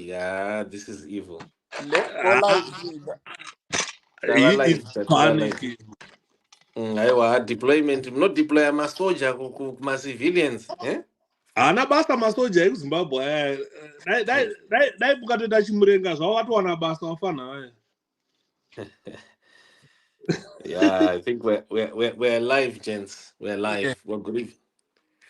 Yeah, this is evil. Let's go live. It's panic. Deployment, not deploy my soldier, my civilians. Eh? Ana basa masoja ezimbabwe dai mukatoita chimurenga zvavo watowana basa wafana. Yeah, I think we're live, gents. We're live. Yeah. Well, good evening.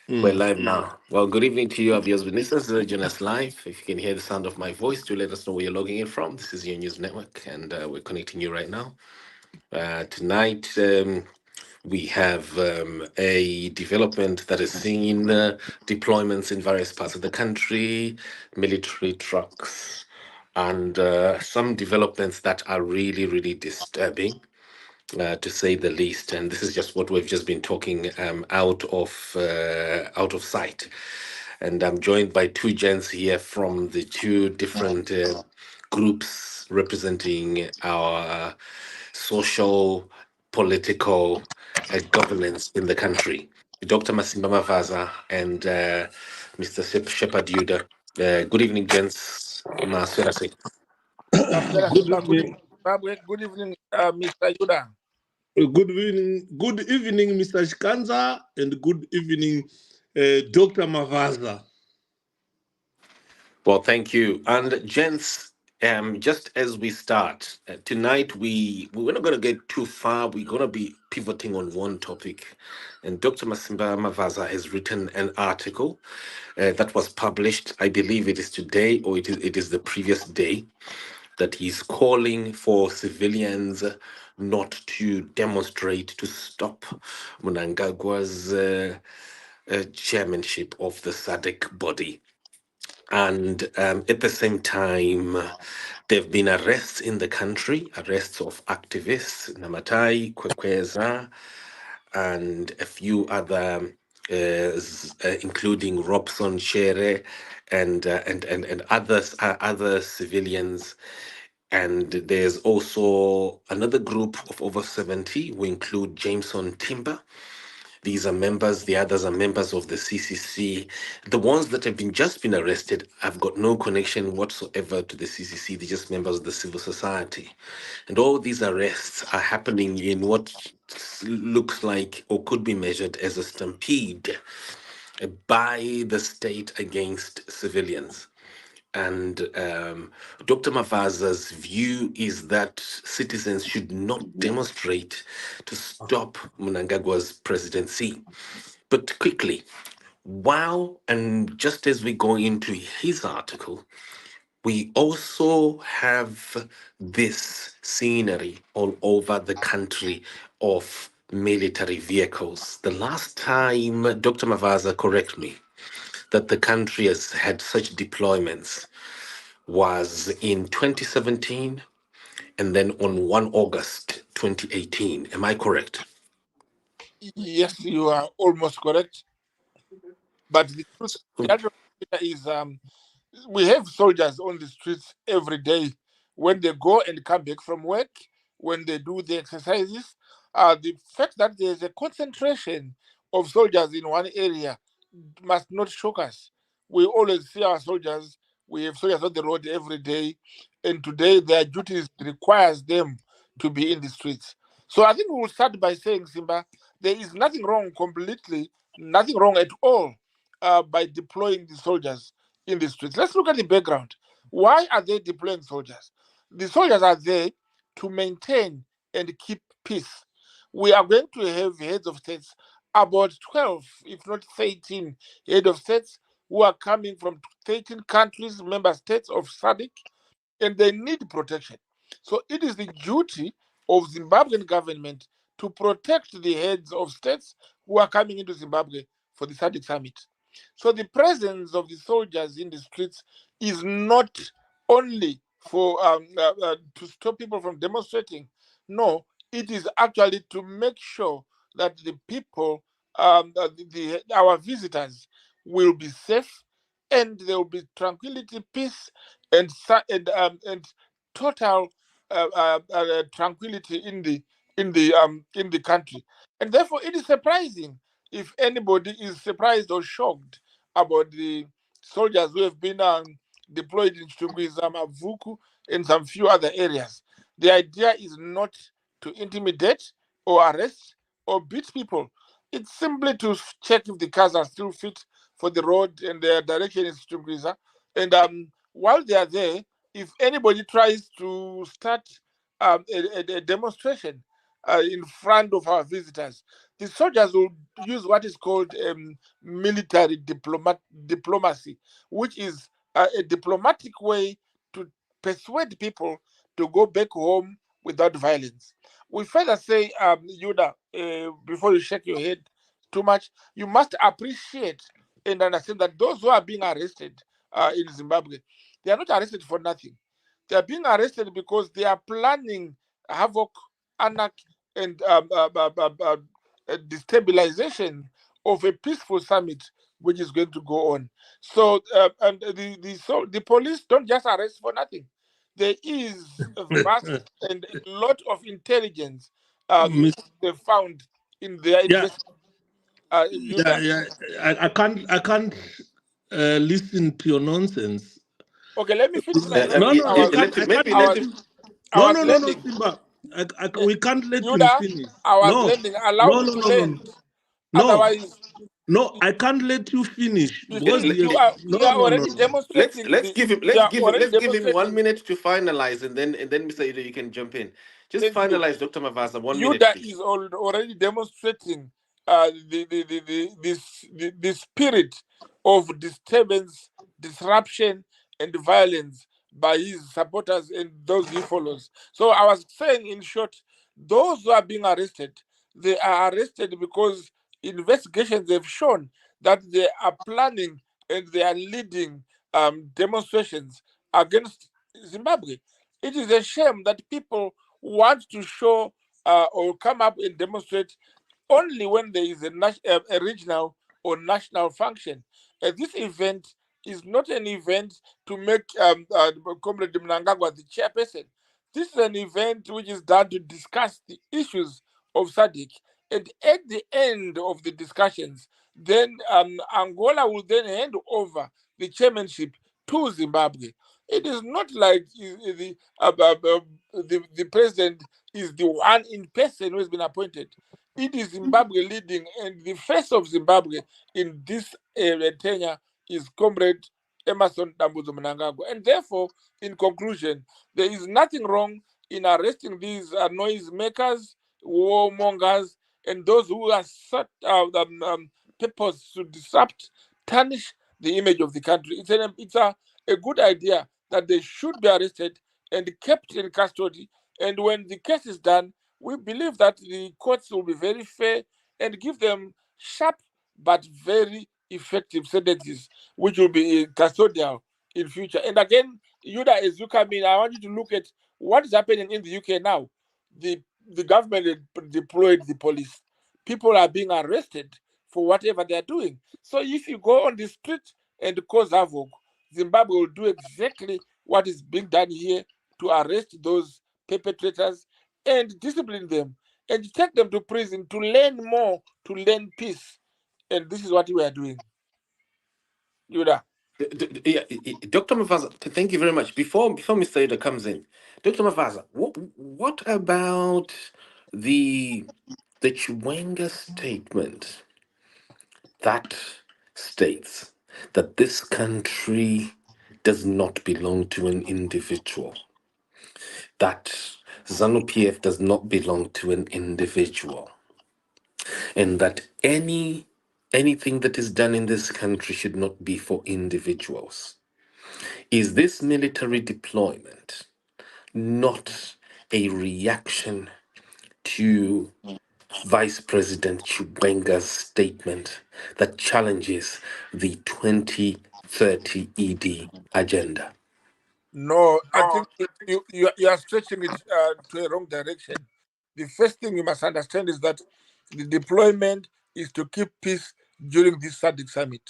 We're live now. Well, good evening to you, our viewers. This is join us live. If you can hear the sound of my voice, do let us know where you're logging in from. This is your news network, and we're connecting you right now. Tonight, we have a development that is seeing deployments in various parts of the country, military trucks, and some developments that are really, really disturbing. To say the least, and this is just what we've just been talking out of sight. And I'm joined by two gents here from the two different groups representing our social, political governance in the country. Dr. Masimba Mavaza and Mr. Shepard Yuda. Good evening, gents. Good evening, Mr. Yuda. Good evening, Mr. Shikanza, and good evening, Dr. Mavaza. Well, thank you. And gents, just as we start, tonight we're not going to get too far. We're going to be pivoting on one topic. And Dr. Masimba Mavaza has written an article that was published, I believe it is today or it is the previous day, that he's calling for civilians not to demonstrate to stop Mnangagwa's chairmanship of the Sadc body. And at the same time, there have been arrests in the country, arrests of activists, Namatai, Kwekweza, and a few other, including Robson Shere and others, other civilians. And there's also another group of over 70. We include Jameson Timber. These are members, the others are members of the CCC. The ones that have just been arrested have got no connection whatsoever to the CCC. They're just members of the civil society. And all these arrests are happening in what looks like or could be measured as a stampede by the state against civilians. And Dr. Mavaza's view is that citizens should not demonstrate to stop Mnangagwa's presidency. But quickly, and just as we go into his article, we also have this scenery all over the country of military vehicles. The last time, Dr. Mavaza, correct me, that the country has had such deployments was in 2017 and then on 1 August 2018. Am I correct? Yes, you are almost correct. But the truth is we have soldiers on the streets every day when they go and come back from work, when they do the exercises. The fact that there's a concentration of soldiers in one area must not shock us. We always see our soldiers. We have soldiers on the road every day, and today their duties requires them to be in the streets. So I think we will start by saying, Simba, there is nothing wrong nothing wrong at all by deploying the soldiers in the streets. Let's look at the background. Why are they deploying soldiers? The soldiers are there to maintain and keep peace. We are going to have heads of states, about 12, if not 13 head of states who are coming from 13 countries, member states of Sadc, and they need protection. So it is the duty of Zimbabwean government to protect the heads of states who are coming into Zimbabwe for the Sadc summit. So the presence of the soldiers in the streets is not only for to stop people from demonstrating. No, it is actually to make sure that the people, our visitors, will be safe, and there will be tranquility, peace, and total tranquility in the country. And therefore, it is surprising if anybody is surprised or shocked about the soldiers who have been deployed in Chitungwiza, Mavuku, and some few other areas. The idea is not to intimidate or arrest or beat people. It's simply to check if the cars are still fit for the road and their direction is Chitungwiza. And while they are there, if anybody tries to start a demonstration in front of our visitors, the soldiers will use what is called military diplomacy, which is a diplomatic way to persuade people to go back home without violence. We further say, Yuda, before you shake your head too much, you must appreciate and understand that those who are being arrested in Zimbabwe, they are not arrested for nothing. They are being arrested because they are planning havoc, anarchy, and destabilization of a peaceful summit which is going to go on. So, and the police don't just arrest for nothing. There is a vast and a lot of intelligence Miss- they found in their yeah, investigation. yeah, yeah. I can't listen to your nonsense. Okay, let me finish my No, nonsense. no, I you was can't. I can't Maybe I let let was him. you. I No, was no, no, no, landing. Simba. Eh, We can't let you Yuda, finish. I was No, landing. Allow no, me no, to no, no, land. no, Otherwise, no. I can't let you finish you because see, Let, you. you No, are no, no, already no. demonstrating you are already let's give him 1 demonstrating. minute to finalize, and then Mr. Ida, you can jump in. Just Thank you. finalize, Dr. Mavaza. 1 minute, Yuda please. is already demonstrating the spirit of disturbance, disruption, and violence by his supporters and those he follows. So I was saying, in short, those who are being arrested, they are arrested because investigations have shown that they are planning and they are leading demonstrations against Zimbabwe. It is a shame that people want to show or come up and demonstrate only when there is a regional or national function. This event is not an event to make Comrade Mnangagwa the chairperson. This is an event which is done to discuss the issues of Sadc. And at the end of the discussions, then Angola will then hand over the chairmanship to Zimbabwe. It is not like the president is the one in person who has been appointed. It is Zimbabwe leading, and the face of Zimbabwe in this tenure is Comrade Emerson Dambudzo Mnangagwa. And therefore, in conclusion, there is nothing wrong in arresting these noisemakers, warmongers, and those who are set purpose to disrupt, tarnish the image of the country. It's a good idea that they should be arrested and kept in custody. And when the case is done, we believe that the courts will be very fair and give them sharp but very effective sentences, which will be custodial in future. And again, Yuda, as you come in, I want you to look at what is happening in the UK now. The government deployed the police. People are being arrested for whatever they are doing. So if you go on the street and cause havoc, Zimbabwe will do exactly what is being done here to arrest those perpetrators and discipline them and take them to prison to learn more, to learn peace. And this is what we are doing. Yuda. Dr. Mavaza, thank you very much. Before Mr. Ida comes in, Dr. Mavaza, what about the Chiwenga statement that states that this country does not belong to an individual, that ZANU PF does not belong to an individual, and that anything that is done in this country should not be for individuals? Is this military deployment not a reaction to Vice President Chiwenga's statement that challenges the 2030 ED agenda? No, I think you are stretching it to a wrong direction. The first thing you must understand is that the deployment is to keep peace during this Sadc summit.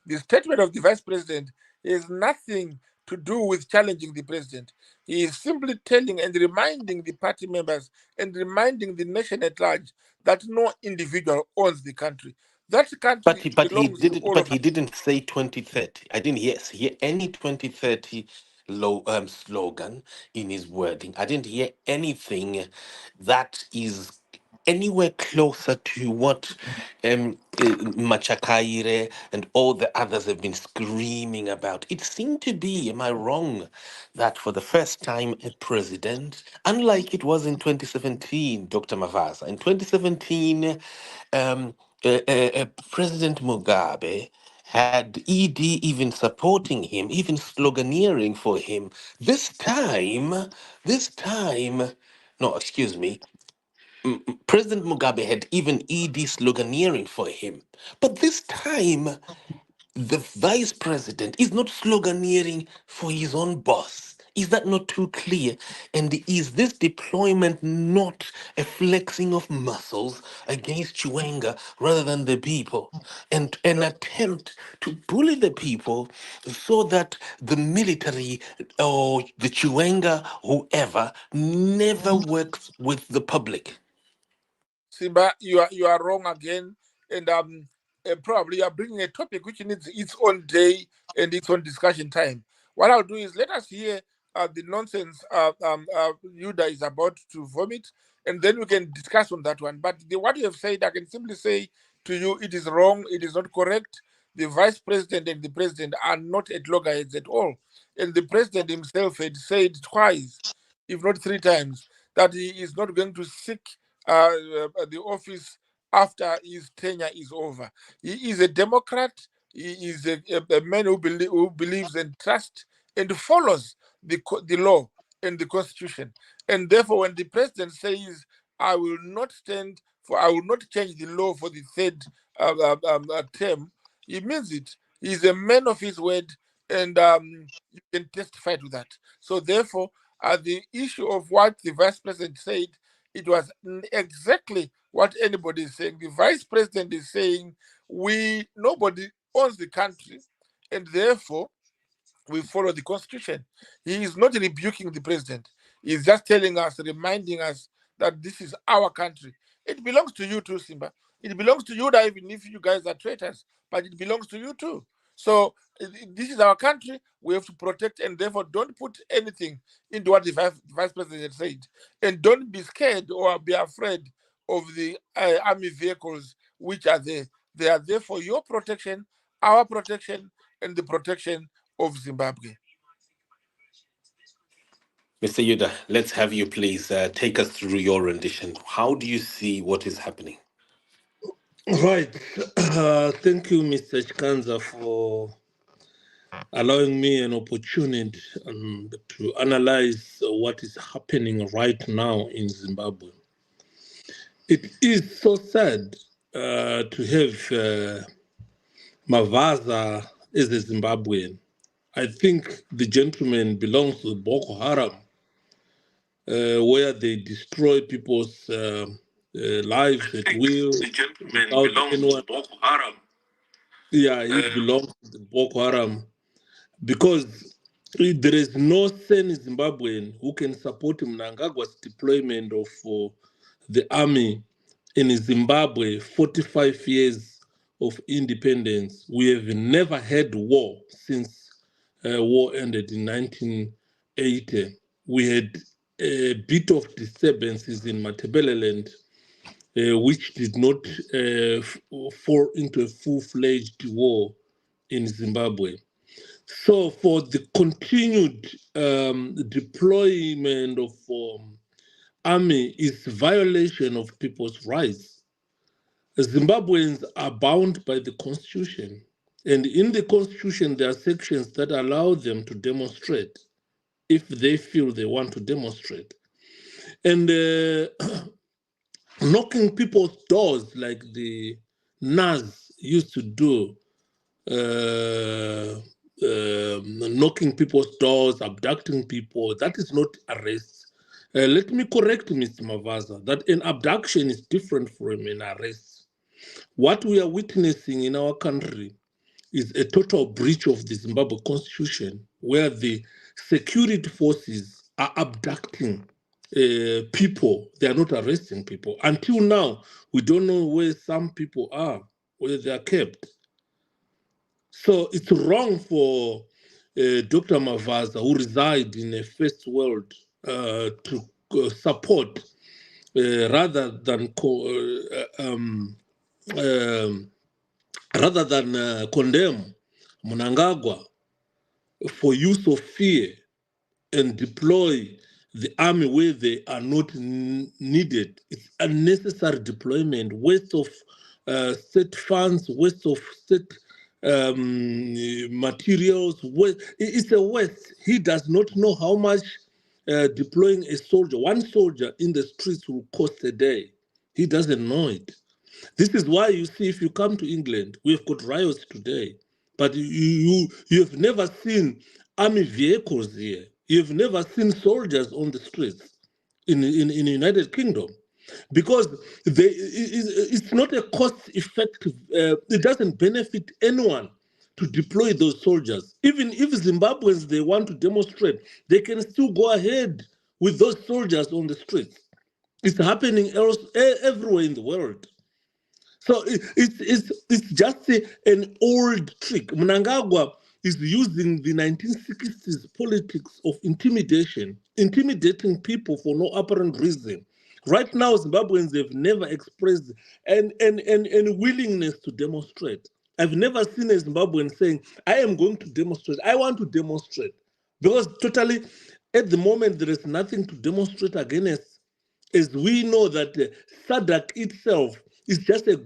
The statement of the vice president has nothing to do with challenging the president. He is simply telling and reminding the party members and reminding the nation at large that no individual owns the country. That country belongs to all But of he us. didn't say 2030. I didn't hear any 2030 slogan in his wording. I didn't hear anything that is anywhere closer to what Machakaire and all the others have been screaming about. It seemed to be, am I wrong, that for the first time a president, unlike it was in 2017, Dr. Mavaza, in 2017, um, President Mugabe had ED even supporting him, even sloganeering for him. This time, no, excuse me, President Mugabe had even ED sloganeering for him. But this time, the vice president is not sloganeering for his own boss. Is that not too clear? And is this deployment not a flexing of muscles against Chiwenga rather than the people? And an attempt to bully the people so that the military or the Chiwenga, whoever, never works with the public. Simba, you are wrong again, and probably you are bringing a topic which needs its own day and its own discussion time. What I'll do is let us hear the nonsense Yuda is about to vomit, and then we can discuss on that one. But what you have said, I can simply say to you, it is wrong. It is not correct. The vice president and the president are not at loggerheads at all, and the president himself had said twice, if not three times, that he is not going to seek the office after his tenure is over. He is a Democrat. He is a man who believes and trusts and follows the law and the Constitution. And therefore, when the president says, "I will not stand for, I will not change the law for the third term," he means it. He is a man of his word, and you can testify to that. So, therefore, the issue of what the vice president said, it was exactly what anybody is saying. The vice president is saying nobody owns the country, and therefore we follow the constitution. He is not rebuking the president. He's just telling us, reminding us that this is our country. It belongs to you too, Simba. It belongs to you, that even if you guys are traitors, but it belongs to you too. So this is our country. We have to protect, and therefore don't put anything into what the vice president said, and don't be scared or be afraid of the army vehicles which are there. They are there for your protection, our protection, and the protection of Zimbabwe. Mr. Yuda, let's have you please take us through your rendition. How do you see what is happening? Right. Thank you, Mr. Chikanza, for allowing me an opportunity to analyze what is happening right now in Zimbabwe. It is so sad to have Mavaza as a Zimbabwean. I think the gentleman belongs to Boko Haram, where they destroy people's lives at will. The gentleman belongs to Boko Haram. Yeah, he belongs to Boko Haram because there is no sane Zimbabwean who can support Mnangagwa's deployment of the army in Zimbabwe. 45 years of independence. We have never had war since war ended in 1980. We had a bit of disturbances in Matabeleland, which did not fall into a full-fledged war in Zimbabwe. So for the continued deployment of army is violation of people's rights. Zimbabweans are bound by the constitution. And in the constitution, there are sections that allow them to demonstrate if they feel they want to demonstrate. And knocking people's doors like the NAS used to do, knocking people's doors, abducting people, that is not arrest. Let me correct Mr. Mavaza, that an abduction is different from an arrest. What we are witnessing in our country is a total breach of the Zimbabwe constitution, where the security forces are abducting people. They are not arresting people. Until now, we don't know where some people are. where they are kept. So it's wrong for Dr. Mavaza, who reside in a first world, to support rather than condemn Mnangagwa for use of fear and deploy the army where they are not needed. It's unnecessary deployment, waste of state funds, waste of state materials. It's a waste. He does not know how much deploying a soldier, one soldier in the streets will cost a day. He doesn't know it. This is why you see, if you come to England, we've got riots today, but you have never seen army vehicles here. You've never seen soldiers on the streets in the United Kingdom, because it's not a cost-effective. It doesn't benefit anyone to deploy those soldiers. Even if Zimbabweans they want to demonstrate, they can still go ahead with those soldiers on the streets. It's happening everywhere in the world. So it's just an old trick. Mnangagwa is using the 1960s politics of intimidation, intimidating people for no apparent reason. Right now, Zimbabweans have never expressed an willingness to demonstrate. I've never seen a Zimbabwean saying, I am going to demonstrate. I want to demonstrate. Because totally, at the moment, there is nothing to demonstrate against, as we know that Sadc itself is just a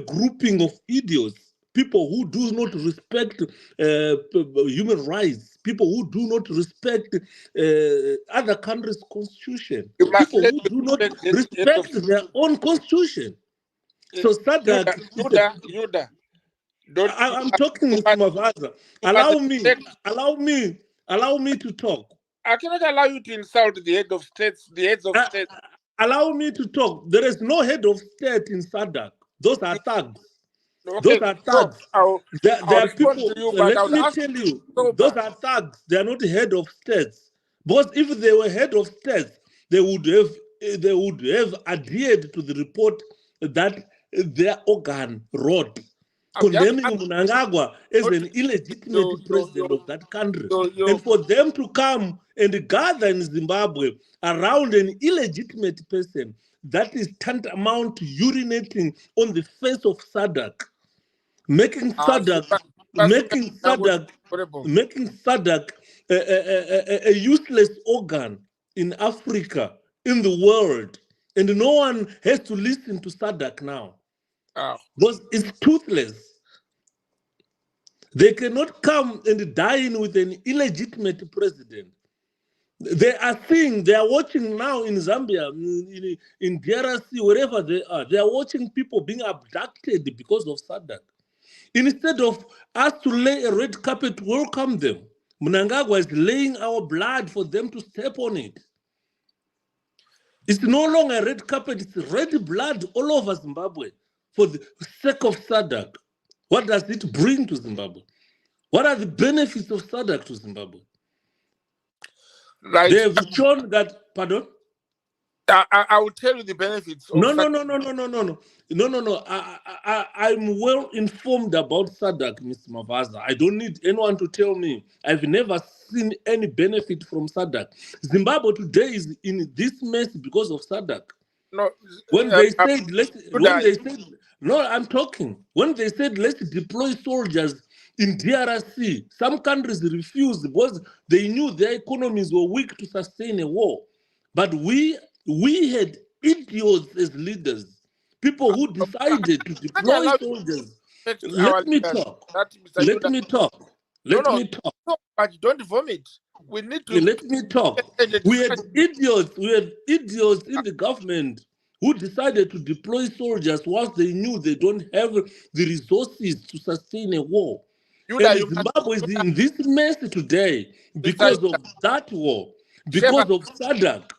grouping of idiots, people who do not respect human rights, people who do not respect other countries' constitution, people who do not respect their own constitution. So Sadc Yuda, I'm talking, Mr. Mavaza. Allow me to talk. I cannot allow you to insult the head of states, the heads of states. Allow me to talk. There is no head of state in Sadc. Those are thugs. Okay, those are thugs. They are people. Let me tell you, those are thugs. They are not head of states. Because if they were head of states, they would have adhered to the report that their organ wrote, condemning Mnangagwa as an illegitimate president of that country. And for them to come and gather in Zimbabwe around an illegitimate person, that is tantamount to urinating on the face of Sadc, making Sadc a useless organ in Africa, in the world. And no one has to listen to Sadc now. Because it's toothless. They cannot come and dine with an illegitimate president. They are watching now in Zambia, in DRC, wherever they are watching people being abducted because of Sadc. Instead of us to lay a red carpet to welcome them, Mnangagwa is laying our blood for them to step on it. It's no longer a red carpet, it's red blood all over Zimbabwe for the sake of Sadc. What does it bring to Zimbabwe? What are the benefits of Sadc to Zimbabwe? Right. They have shown that, pardon? I will tell you the benefits. No. I'm well informed about Sadc, Mr. Mavaza. I don't need anyone to tell me. I've never seen any benefit from Sadc. Zimbabwe today is in this mess because of Sadc. No. When they said let's deploy soldiers in DRC, some countries refused because they knew their economies were weak to sustain a war. But we had idiots as leaders, people who decided to deploy soldiers. Let me talk. Let me talk. But don't vomit. We need to. Let me talk. We had idiots in the government who decided to deploy soldiers once they knew they don't have the resources to sustain a war. Zimbabwe is in this mess today because of that war, because of Sadc.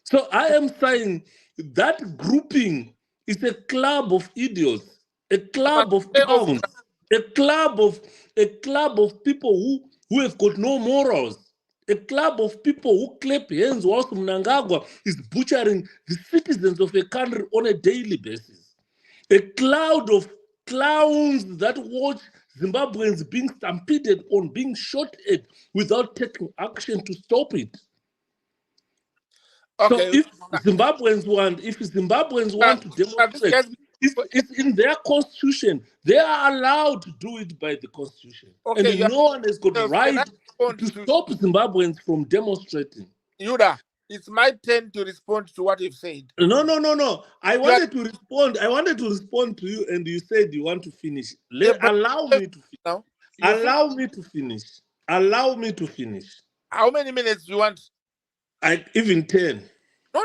So I am saying that grouping is a club of idiots, a club of clowns, a club of people who have got no morals, a club of people who clap hands whilst Mnangagwa is butchering the citizens of a country on a daily basis. A cloud of clowns that watch Zimbabweans being stampeded on, being shot at without taking action to stop it. Okay. So if Zimbabweans want to This demonstrate, guy's it's in their constitution. They are allowed to do it by the constitution. okay. And no one has got Can I right respond to stop Zimbabweans from demonstrating. Yuda, it's my turn to respond to what you've said. No. I wanted to respond to you, and you said you want to finish. Allow me to finish. Now, Allow me to finish. Allow me to finish. How many minutes do you want? Even 10. No,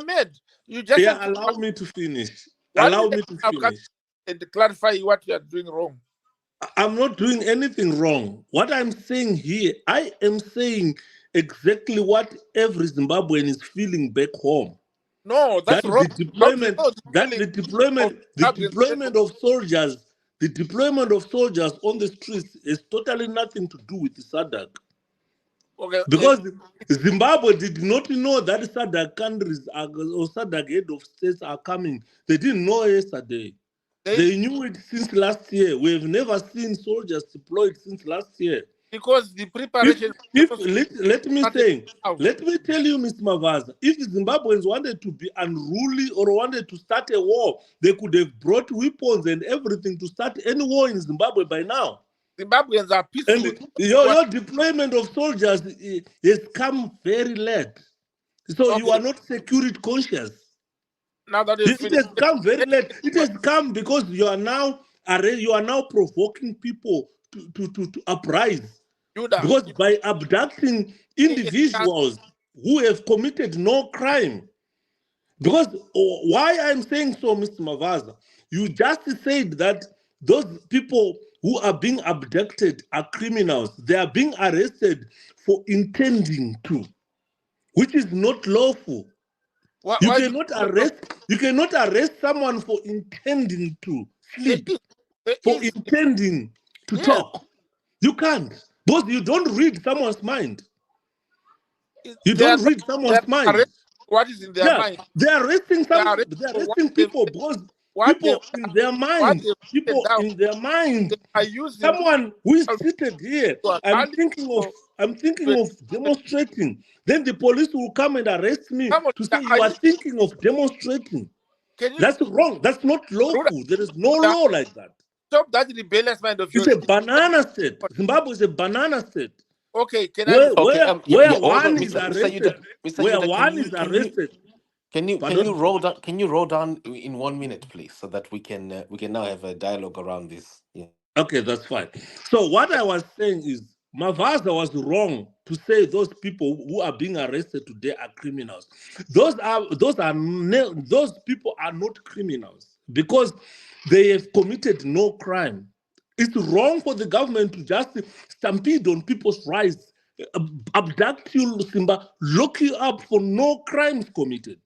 Ahmed. You just allow me to finish. Allow me to finish. And clarify what you are doing wrong. I'm not doing anything wrong. What I'm saying here, I am saying exactly what every Zimbabwean is feeling back home. No, that's wrong. The deployment of soldiers on the streets is totally nothing to do with the Sadc. Okay. Because Zimbabwe did not know that Sadc countries or Sadc head of states are coming. They didn't know yesterday. They knew it since last year. We have never seen soldiers deployed since last year. Because the preparation. Let me tell you, Mr. Mavaza, if Zimbabweans wanted to be unruly or wanted to start a war, they could have brought weapons and everything to start any war in Zimbabwe by now. Zimbabweans are peaceful. And your deployment of soldiers has come very late. So you are not security conscious. Now that it has come very late. It has come because you are now provoking people to uprise. Because by abducting individuals who have committed no crime. Because why I'm saying so, Mr. Mavaza, you just said that those people who are being abducted are criminals. They are being arrested for intending to, which is not lawful. You cannot arrest someone for intending to sleep, for intending to talk. You can't. Because you don't read someone's mind. You don't read someone's mind. What is in their mind? They are arresting people because people in their mind. Someone who is seated here. I'm thinking of demonstrating. Then the police will come and arrest me to say you are thinking of demonstrating. That's wrong. That's not lawful. There is no law like that. Stop that rebellious mind of yours. It's a banana state. Zimbabwe is a banana state. Okay, where one is arrested? Where one is arrested? Can you roll down? Can you roll down in 1 minute, please, so that we can now have a dialogue around this? Yeah. Okay, that's fine. So what I was saying is, Mavaza was wrong to say those people who are being arrested today are criminals. Those people are not criminals because they have committed no crime. It's wrong for the government to just stampede on people's rights, abduct you, Simba, lock you up for no crimes committed.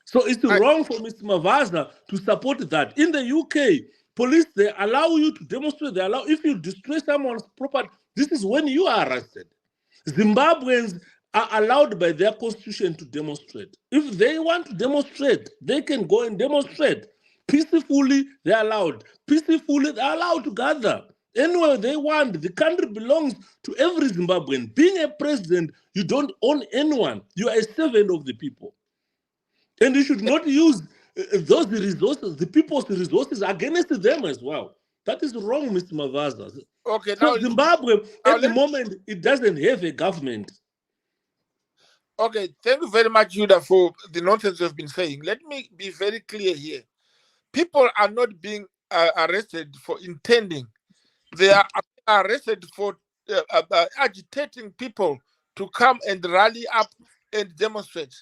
So it's wrong for Mr. Mavaza to support that. In the UK, police, they allow you to demonstrate. They allow, if you destroy someone's property, this is when you are arrested. Zimbabweans are allowed by their constitution to demonstrate. If they want to demonstrate, they can go and demonstrate. Peacefully, they're allowed. Peacefully, they're allowed to gather. Anywhere they want. The country belongs to every Zimbabwean. Being a president, you don't own anyone. You are a servant of the people. And you should not use those resources, the people's resources, against them as well. That is wrong, Mr. Mavaza. Okay, so Zimbabwe, at the moment, it doesn't have a government. Okay, thank you very much, Yuda, for the nonsense you've been saying. Let me be very clear here. People are not being arrested for intending. They are arrested for agitating people to come and rally up and demonstrate.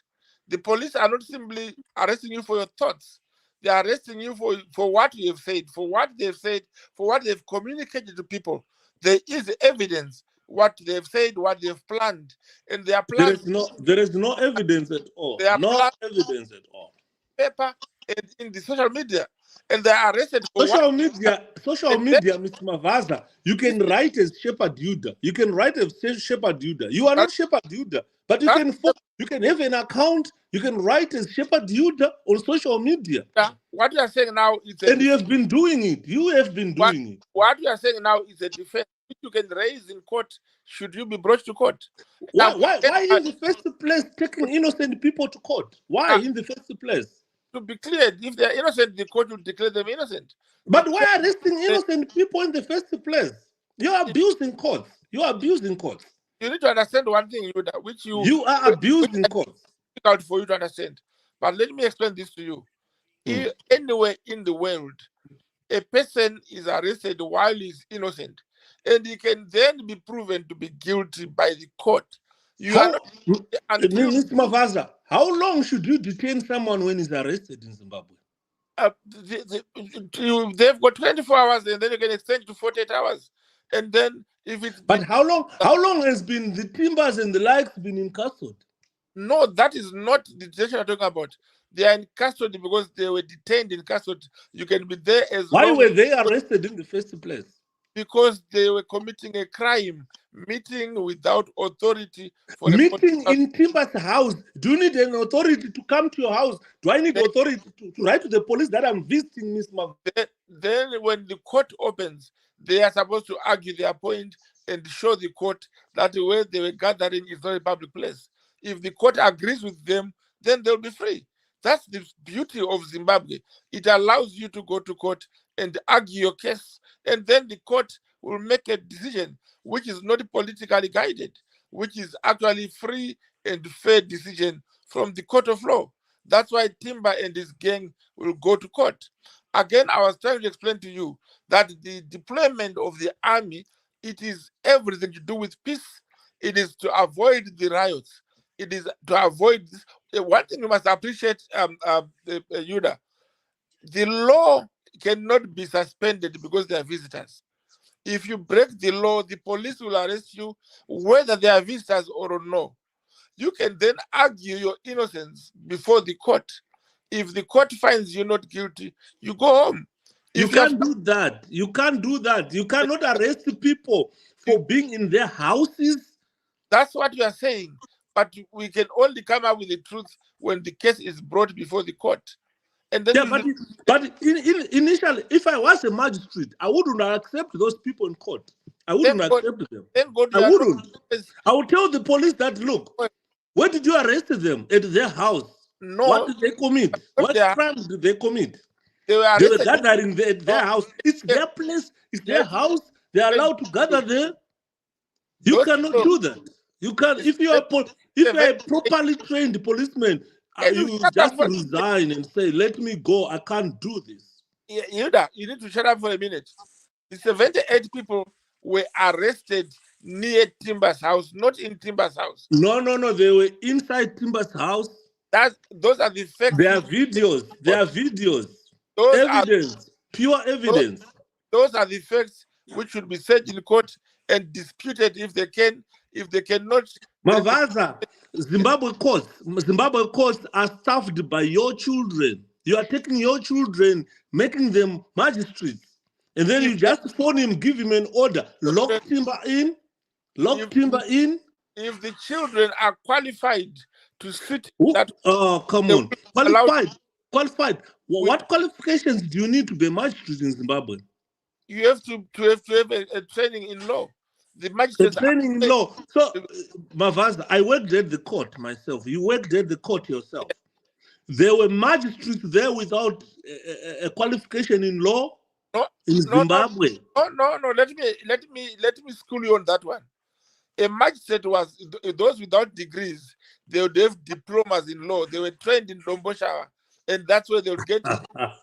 The police are not simply arresting you for your thoughts. They are arresting you for what you have said, for what they've said, for what they've communicated to people. There is evidence what they've said, what they've planned, and they are planning. There is no evidence at all. No evidence at all. Paper and in the social media. and they are arrested for Social media, and then Mr. Mavaza, you can write as Shepherd Yuda. You can write as Shepherd Yuda. You are not Shepherd Yuda, but you can have an account. You can write as Shepherd Yuda on social media. What you are saying now is and you have been doing it. You have been doing it. What you are saying now is a defense which you can raise in court. Should you be brought to court? Why in the first place taking innocent people to court? Why in the first place? To be clear, if they are innocent, the court will declare them innocent. But why arresting innocent people in the first place? You are abusing courts. You are abusing courts. You need to understand one thing, which you are abusing courts. Difficult for you to understand. But let me explain this to you. Anywhere in the world, a person is arrested while he's innocent, and he can then be proven to be guilty by the court. Mr. Mavaza, how long should you detain someone when he's arrested in Zimbabwe? They've got 24 hours, and then you can extend to 48 hours. And then if it's... But how long has been the Timbers and the likes been in custody? No, that is not the detention I'm talking about. They are in custody because they were detained in custody. You can be there as Why were they arrested in the first place? Because they were committing a crime, meeting without authority. Meeting in Timber's house. Do you need an authority to come to your house? Do I need authority to write to the police that I'm visiting Miss Mav? Then when the court opens, they are supposed to argue their point and show the court that where they were gathering is not a public place. If the court agrees with them, then they'll be free. That's the beauty of Zimbabwe. It allows you to go to court and argue your case, and then the court will make a decision which is not politically guided, which is actually free and fair decision from the court of law. That's why Timber and his gang will go to court. Again, I was trying to explain to you that the deployment of the army, it is everything to do with peace. It is to avoid the riots. It is to avoid this. One thing you must appreciate, Yuda, the law cannot be suspended because they are visitors. If you break the law, the police will arrest you whether they are visitors or no. You can then argue your innocence before the court. If the court finds you not guilty, you go home. You can't do that. You can't do that. You cannot arrest people for being in their houses. That's what you are saying. But we can only come up with the truth when the case is brought before the court. And then initially, if I was a magistrate, I wouldn't accept those people in court. I wouldn't accept them. I wouldn't. I would tell the police that, look, where did you arrest them? At their house. No. What did they commit? What crime did they commit? They were gathering at their house. It's their place. It's their house. They are allowed to gather there. You cannot do that. You can't. If you are a properly trained policeman, you just resign and say, "Let me go. I can't do this." Yuda, you need to shut up for a minute. The 78 people were arrested near Timber's house, not in Timber's house. No. They were inside Timber's house. Those are the facts. There are videos. Evidence. Pure evidence. Those are the facts which should be said in court and disputed if they can. If they cannot, Mavaza, Zimbabwe courts are staffed by your children. You are taking your children, making them magistrates, and then you just phone him, give him an order, lock Timber in. If the children are qualified to sit, come on, qualified. What qualifications do you need to be a magistrate in Zimbabwe? You have to have a training in law. The training in law. So, Mavaza, I worked at the court myself. You worked at the court yourself. There were magistrates there without a qualification in law in Zimbabwe. No. Let me school you on that one. A magistrate was those without degrees. They would have diplomas in law. They were trained in Lomboshawa, and that's where they would get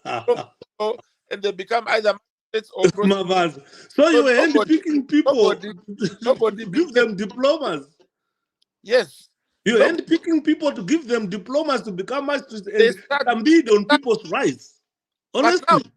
and they become either. So you were handpicking people. Nobody give them diplomas. Yes. You were handpicking people to give them diplomas to become magistrates and stampede on people's rights. Honestly.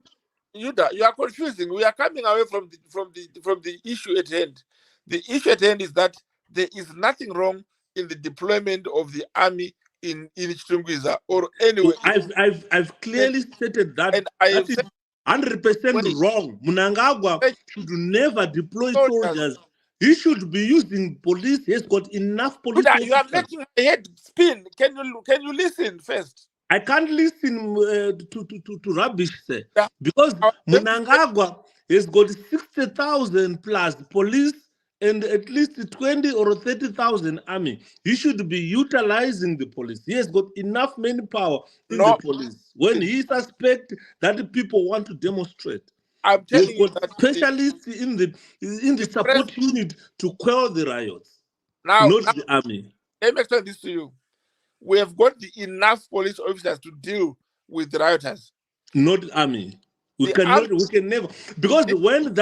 Yuda, you are confusing. We are coming away from the issue at hand. The issue at hand is that there is nothing wrong in the deployment of the army in Chitungwiza or anywhere. I've clearly stated that And I that have is said 100% wrong. Mnangagwa should never deploy soldiers. He should be using police. He's got enough police officers. You are making my head spin. Can you listen first? I can't listen to rubbish, sir. Yeah. Because Mnangagwa has got 60,000 plus police and at least 20 or 30,000 army. He should be utilizing the police. He has got enough manpower in the police. When he suspects that people want to demonstrate, I'm telling you that specialists in the support unit to quell the riots, now the army. Let me explain this to you. We have got enough police officers to deal with the rioters. Not the army. We can never, because when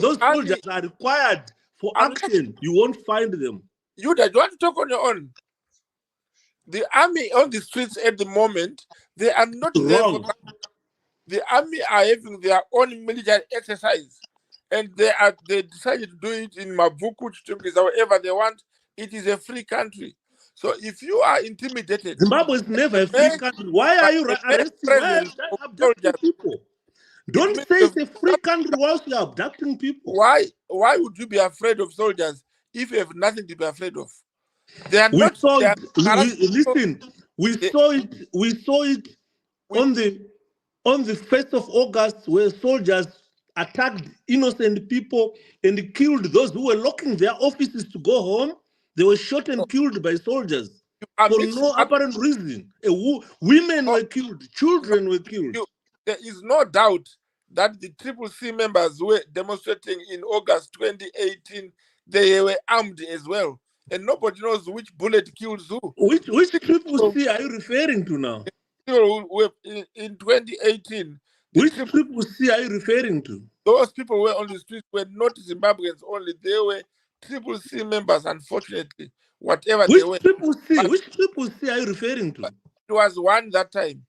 those soldiers are required for action, you won't find them. You want to talk on your own. The army on the streets at the moment, they are not wrong. The army are having their own military exercise, and they decided to do it in Mavuku, however they want. It is a free country. So if you are intimidated, Zimbabwe is never a free country. Why are you abducting people? Don't say it's a free country whilst you're abducting people. Why would you be afraid of soldiers if you have nothing to be afraid of? They are not. Listen, we saw it on the 1st of August, where soldiers attacked innocent people and killed those who were locking their offices to go home. They were shot and killed by soldiers for no apparent reason. Women were killed, children were killed. There is no doubt that the CCC members were demonstrating in August 2018. They were armed as well, and nobody knows which bullet kills who. Which CCC are you referring to now? In 2018. Which CCC are you referring to? Those people were on the streets were not Zimbabweans only. They were CCC members, unfortunately. Whatever they were. Which CCC are you referring to? It was one that time.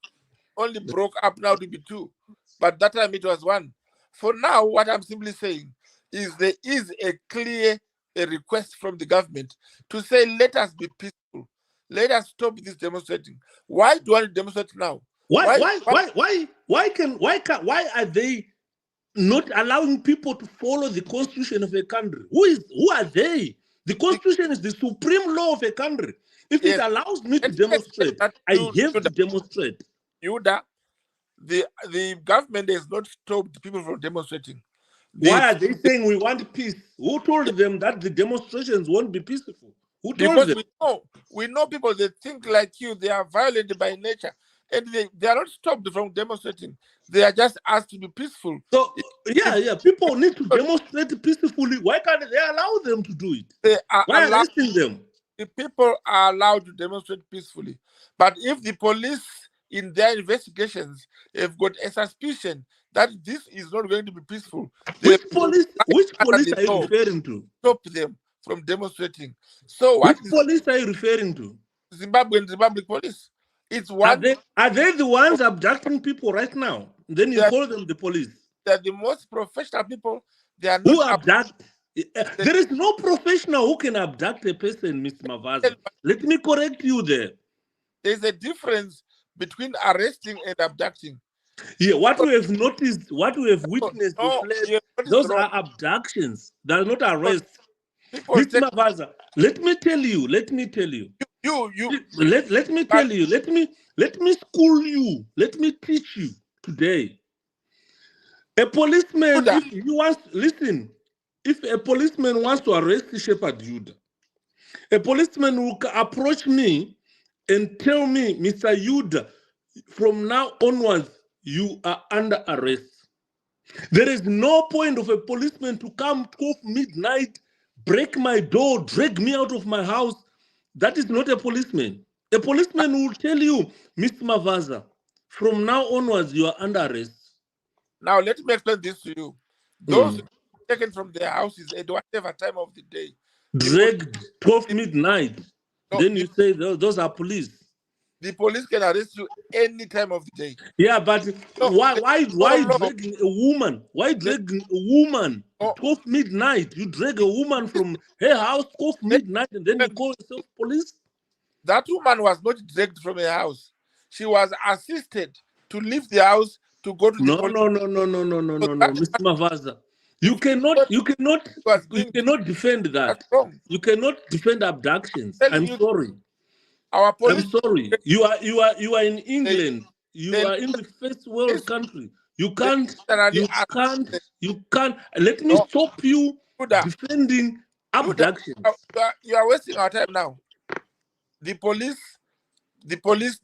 Only broke up now to be two. But that time it was one. For now, what I'm simply saying is there is a clear request from the government to say, let us be peaceful. Let us stop this demonstrating. Why do you want to demonstrate now? Why are they not allowing people to follow the constitution of a country? Who are they? The constitution is the supreme law of a country. If it allows me to demonstrate, I have to demonstrate. Yuda, the government has not stopped people from demonstrating. Why are they saying we want peace? Who told them that the demonstrations won't be peaceful? Who told them? We know people that think like you, they are violent by nature. And they are not stopped from demonstrating. They are just asked to be peaceful. So, people need to demonstrate peacefully. Why can't they allow them to do it? Why are arresting them? The people are allowed to demonstrate peacefully. But if the police, in their investigations, have got a suspicion that this is not going to be peaceful, which police are you referring to? Stop them from demonstrating. So which police are you referring to? Zimbabwe police. It's one. Are they the ones abducting people right now? Then you call them the police. They're the most professional people. They are not who abduct. There is no professional who can abduct a person, Mr. Mavaza. Let me correct you there. There's a difference between arresting and abducting. Yeah, what we have noticed, what we have witnessed, those are abductions. They are not arrests. Mr. Mavaza, let me tell you. Let me tell you. Let me tell you. Let me school you. Let me teach you today. A policeman, if a policeman wants to arrest Shepherd Yuda, a policeman will approach me and tell me, Mr. Yuda, from now onwards, you are under arrest. There is no point of a policeman to come 12 midnight, break my door, drag me out of my house. That is not a policeman. A policeman will tell you, Mr. Mavaza, from now onwards, you are under arrest. Now, let me explain this to you. Those taken from their houses at whatever time of the day. Dragged 12 midnight. Then you say those are police. The police can arrest you any time of the day. Yeah, but why dragging a woman? Why dragging a woman 12 midnight? You drag a woman from her house 12 midnight and then you call yourself police? That woman was not dragged from her house. She was assisted to leave the house to go to the No, police. no, no, no, no, no, no, So no, no, that Mr. Mavaza. if was You being cannot defend that. that's wrong. You cannot defend abductions. Telling I'm you, sorry. our I'm police sorry. You are in they England. You they are in the first world listen, country. You they can't. literally You can't. arrested. You can't. Let me No, stop you Judah, defending Judah, abductions. you are wasting our time now. The police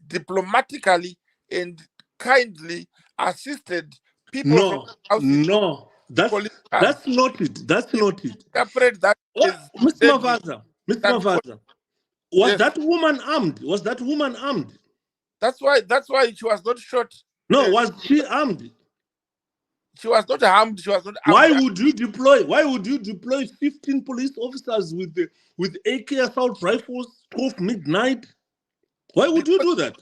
diplomatically and kindly assisted people from No, houses no. police cars. That's not it. That's If not it. you interpret that What, is Mr. deadly, Mavaza? Mr. then the Mavaza. Was yes, that woman armed? Was that woman armed? that's why she was not shot. No, was she armed? She was not harmed. She was not Why armed would you deploy? Why would you deploy 15 police officers with AK assault rifles 12 midnight? Why would you do that?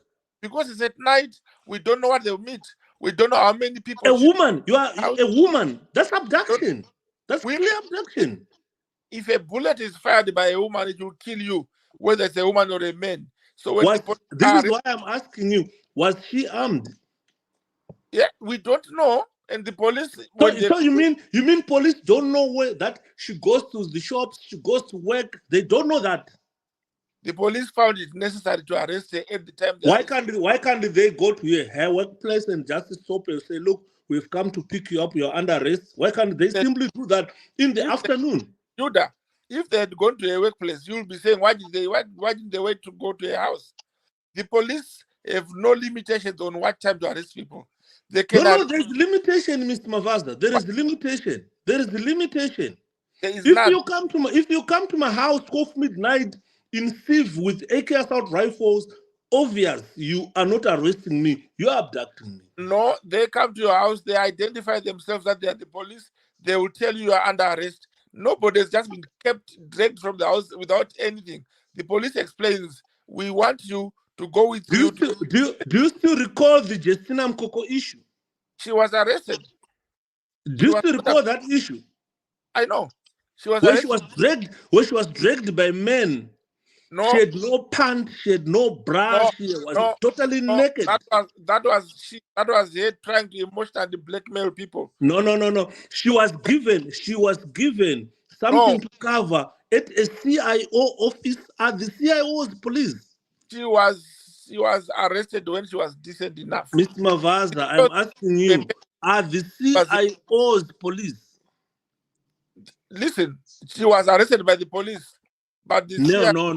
because it's at night. We don't know what they'll meet. We don't know how many people. A woman, you are Out. a woman. That's abduction. That's clear abduction. If a bullet is fired by a woman, it will kill you, whether it's a woman or a man. So when this is why I'm asking you: was she armed? Yeah, we don't know, and the police. So you mean police don't know where that she goes to the shops, she goes to work? They don't know that. The police found it necessary to arrest her at the time. Why can't they go to her workplace and just stop and say, "Look, we've come to pick you up. You're under arrest"? Why can't they simply do that in the afternoon? Judah, if they had gone to a workplace, you'll be saying, why didn't they wait to go to a house? The police have no limitations on what time to arrest people. They can No, there's limitation, Mr. Mavaza. There is limitation. There is limitation. There is If none. you come to my house 12 midnight in Civ with AK assault rifles, obvious you are not arresting me. You are abducting me. No, they come to your house. They identify themselves that they are the police. They will tell you are under arrest. Nobody has just been dragged from the house without anything. The police explains, we want you to go with you. Do you still recall the Justina Mkoko issue? She was arrested. Do you still recall that issue? I know. She was where she was dragged by men. No. She had no pants, she had no bra, she was totally naked. That was her trying to emotionally blackmail people. No. She was given something to cover at a CIO office at the CIO's police. She was arrested when she was decent enough. Mr. Mavaza, I'm asking you, are the CIO's police? Listen, she was arrested by the police. But the no.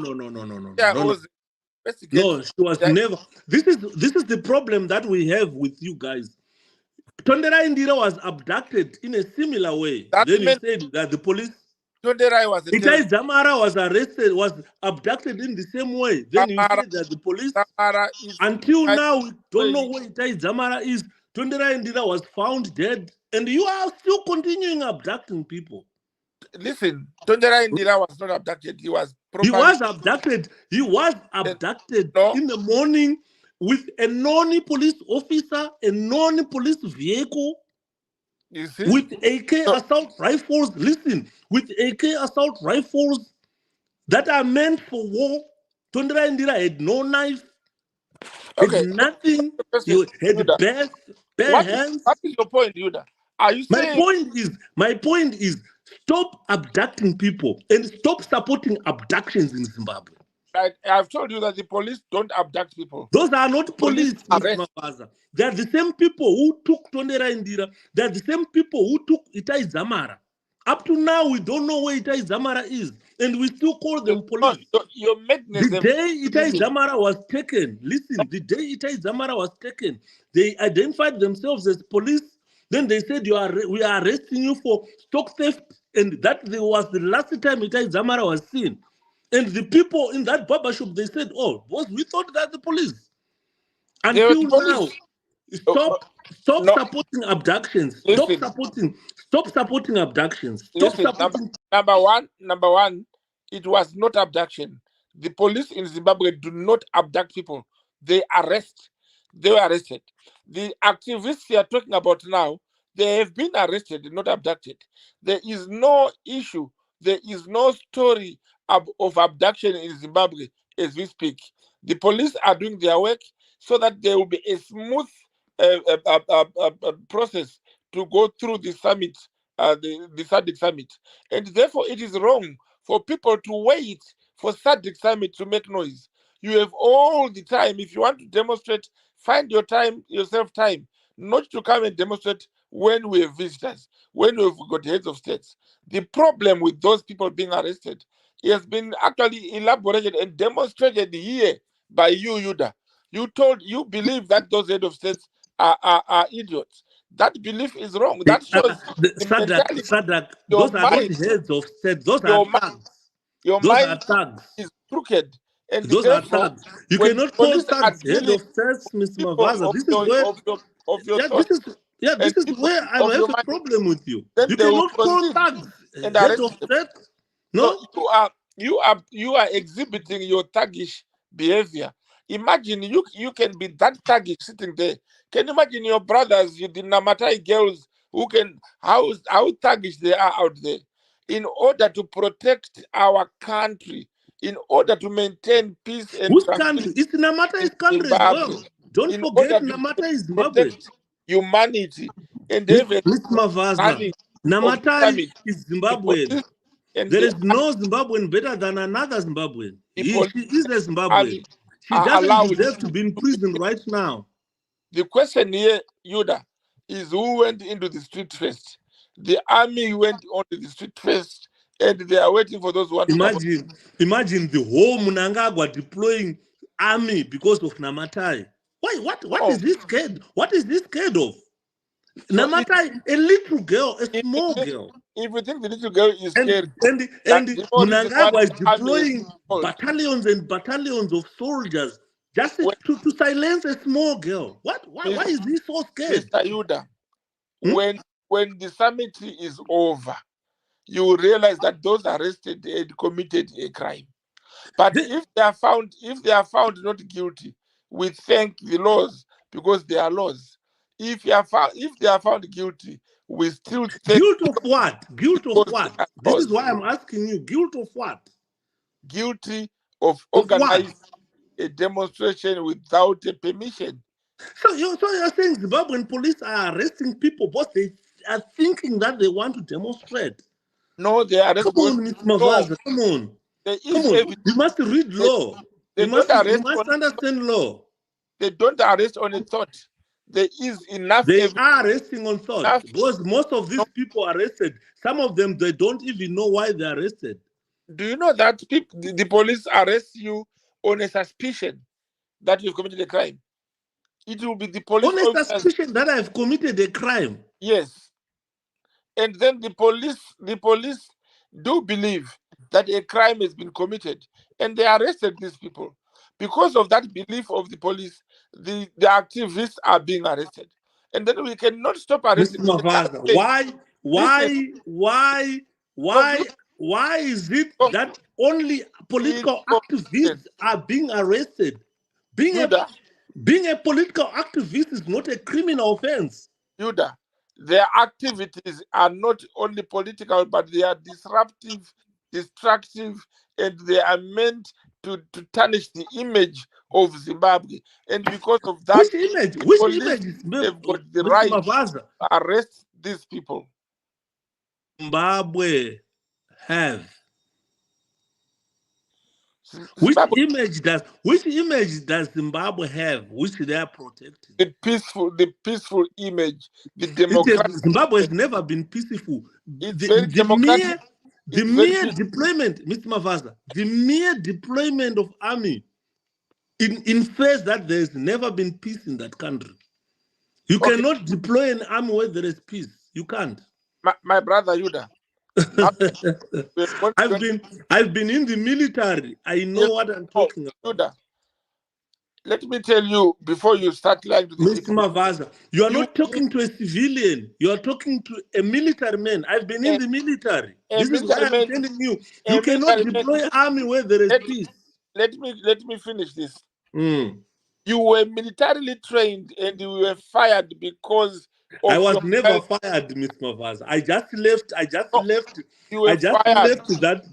No, she was never. This is the problem that we have with you guys. Tondera Indira was abducted in a similar way. Then you said that the police. Tondera was. Itai Zamara was arrested, was abducted in the same way. Then you said that the police. Until now, we don't know where Itai Zamara is. Tondera Indira was found dead, and you are still continuing abducting people. Listen, Tondera Indira was not abducted. He was abducted. He was abducted in the morning with a non-police officer, a non-police vehicle, with AK assault rifles. Listen, with AK assault rifles that are meant for war. Tondera Indira had no knife, had nothing. You had bare hands. What is your point, Yuda? Are you saying my point is stop abducting people and stop supporting abductions in Zimbabwe. I've told you that the police don't abduct people. Those are not police, Mr. Mavaza. They are the same people who took Tondera Indira. They are the same people who took Itai Zamara. Up to now, we don't know where Itai Zamara is, and we still call them police. The day Itai Zamara was taken, listen, the day Itai Zamara was taken, they identified themselves as police. Then they said, we are arresting you for stock theft, and that was the last time Itai Zamara was seen. And the people in that barber shop, they said, "Oh, boss, we thought that the police." Until now, stop supporting abductions. Stop supporting abductions. Number one, it was not abduction. The police in Zimbabwe do not abduct people. They arrest. They were arrested. The activists you are talking about now, they have been arrested, not abducted. There is no issue. There is no story of abduction in Zimbabwe. as we speak. The police are doing their work so that there will be a smooth process to go through the summit, the Sadc summit. And therefore, it is wrong for people to wait for Sadc summit to make noise. You have all the time. If you want to demonstrate, find yourself time, not to come and demonstrate when we have visitors, when we've got heads of states. The problem with those people being arrested has been actually elaborated and demonstrated here by you, Yuda. You believe that those heads of states are idiots. That belief is wrong. That shows the mentality. Sadc, Your those are not mind, heads of state. Those are your mind, thugs. your Those are mind thugs. is crooked, and Those are therefore, thugs. You when cannot call police are thugs head dealing of states, Mr. people Mavaza. This is where of your yeah, thoughts and this is people where I of have your a mind, problem with you. then You they will cannot call proceed thugs and head arrest of them. state. So No? you are exhibiting your thuggish behavior. Imagine you can be that thuggish sitting there. Can you imagine your brothers, the Namatai girls, who can how thuggish they are out there, in order to protect our country, in order to maintain peace and Whose country? tranquility It's in Namatai's country as Zimbabwe, well. Don't in forget order to Namatai is Zimbabwe. protect humanity, and have a Mr. Mavaza, running of Namatai summit. is The Zimbabwean. police and There is no Zimbabwean better than another Zimbabwean. the She police is a Zimbabwean. army She are doesn't allowed deserve to be in prison right now. The question here, Yuda, is who went into the street first? The army went onto the street first, and they are waiting for those who want to come. Imagine the whole Munangagwa deploying army because of Namatai. Why? What is No. this scared? What is this scared of? So Namatai, a little girl, a if small girl. you think the little girl is And scared, and that's and the only reason why Munangagwa is the army is deploying called. battalions and battalions of soldiers just When to silence a small girl. Why is he so scared? Mr. Yuda, Hmm? when the summit is over, you will realize that those arrested had committed a crime. But if they are found not guilty, we thank the laws because they are laws. If they are found guilty, we still thank Guilt of what? Guilt of because they what? are This is laws. why I'm asking you. Guilt of what? Guilty of Of what? organizing a demonstration without a permission. So you're saying Zimbabwean police are arresting people because they are thinking that they want to demonstrate. No, they arrest Come because on, Mr. no, Mavaza. Come on. there Come is on. evidence. You must read law. They You don't must arrest on understand law. they don't arrest on a thought. There is enough They evidence. are arresting on thought Enough, because most of these no, people arrested, some of them they don't even know why they're arrested. do you know that the police arrest you on a suspicion that you've committed a crime? It will be the police On a officers. suspicion that I've committed a crime. Yes. And then the police do believe that a crime has been committed, and they arrested these people. Because of that belief of the police, the activists are being arrested. And then we cannot stop Mr. arresting. Mavaza, Listen, why is it conclude that only in political conclusion, activists are being arrested? Yuda, Being a political activist is not a criminal offense. Yuda, their activities are not only political, but they are disruptive, destructive, and they are meant to tarnish the image of Zimbabwe. And because of that, Which image? the Which police image is have got the Mr. right Mavaza? to arrest these people. Zimbabwe have. Which Zimbabwe, image does Zimbabwe have which they are protecting? the peaceful image, the democratic Zimbabwe has image. never been peaceful. It's very democratic. The It's very mere peaceful. deployment, Mr. Mavaza, the mere deployment of army infers that there has never been peace in that country. You Okay, cannot deploy an army where there is peace. You can't. my brother Yuda. Now I've been in the military. I know what I'm oh, talking about. Yuda, let me tell you before you start lying to the Mr. people. Mavaza, you are You not talking to a civilian. You are talking to a military man. I've been in the military. This is why I'm telling you. You cannot deploy army where there is peace. Let me finish this. Mm. You were militarily trained and you were fired because of I was your never health. fired, Mr. Mavaza. I just left. You were fired. Left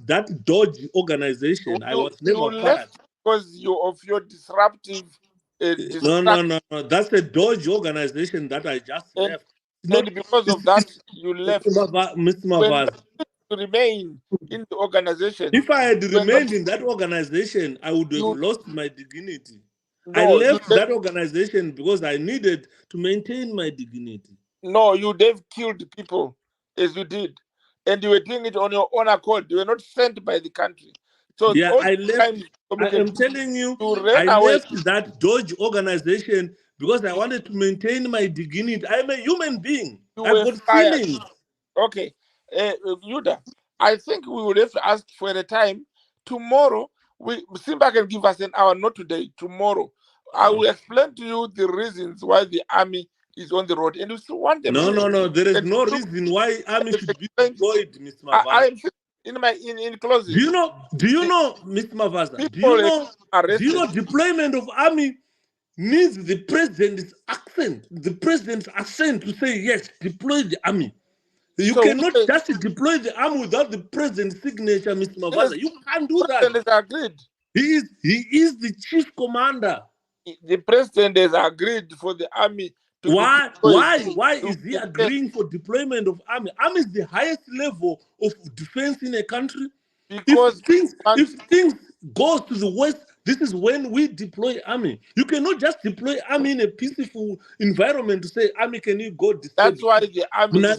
that Dodge organization. I was never fired. because of your disruptive, No. That's a Dodge organization that I just and left. It's not. because of that you left. Mr. When you Mavaza. remain in the organization, If I had you were not. remained in that organization, I would have You lost my dignity. I no, you left that organization because I needed to maintain my dignity. no, you'd have killed people as you did, and you were doing it on your own accord. You were not sent by the country. So Yeah, all I the left. crimes you I committed, am telling you, you ran I away. left that Dodge organization because I wanted to maintain my dignity. I'm a human being. You I've were got fired. feelings. Okay, Yuda, I think we would have to ask for a time tomorrow. Simba can give us an hour, not today. Tomorrow, I will explain to you the reasons why the army is on the road, and you still want them. No. There is And no you reason why army should be explain. deployed, Mr. I Mavaza. am in closing. Do you know, The Mr. Mavaza? people Do you arrested know deployment of army needs the president's accent, the president's assent to say yes, deploy the army. You so cannot just deploy the army without the president's signature, Mr. Mavaza. yes, You can't do that. president has agreed. He is the chief commander. The president has agreed for the army to be deployed Why to is he defend, agreeing for deployment of army? Army is the highest level of defense in a country. because If things goes to the west, this is when we deploy army. You cannot just deploy army in a peaceful environment to say army can you go disturb. that's why the army is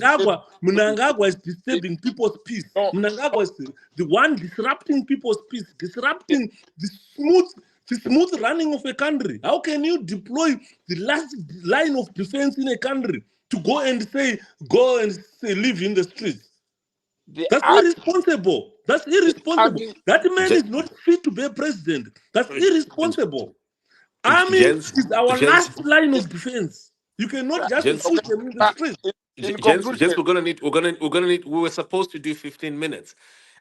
Mnangagwa is disturbing people's peace. no, Mnangagwa is the one disrupting people's peace, disrupting the smooth running of a country. How can you deploy the last line of defense in a country to go and say live in the streets? the That's army, irresponsible. That's irresponsible. army That man Je- is not fit to be a president. That's irresponsible. Army Jens, is our Jens, last line of defense. You cannot just Jens, put okay. them in the street. In Jens, conclusion, we were supposed to do 15 minutes.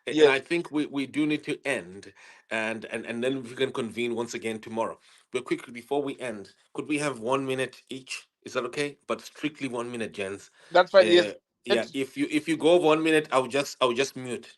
And yes, I think we do need to end, and then we can convene once again tomorrow. But quickly before we end, could we have 1 minute each? Is that okay? But strictly 1 minute, Jens. that's fine. Yes, Yeah. If you go over 1 minute, I'll just mute.